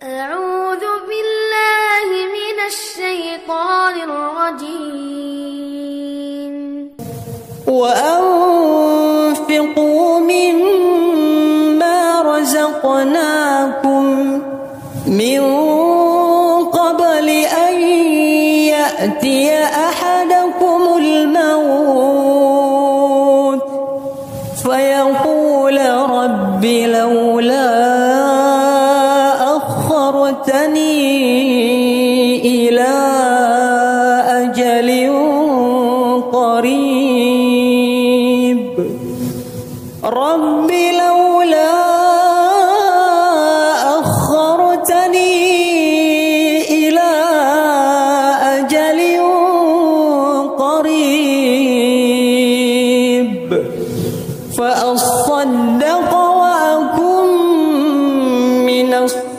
أعوذ بالله من الشيطان الرجيم. وأنفقوا مما رزقناكم من قبل أن يأتي أحدكم الموت فيقول رب لولا أخرتني إلى أجل قريب رب لولا أخرتني إلى أجل قريب فأصدق وأكن من الصالحين.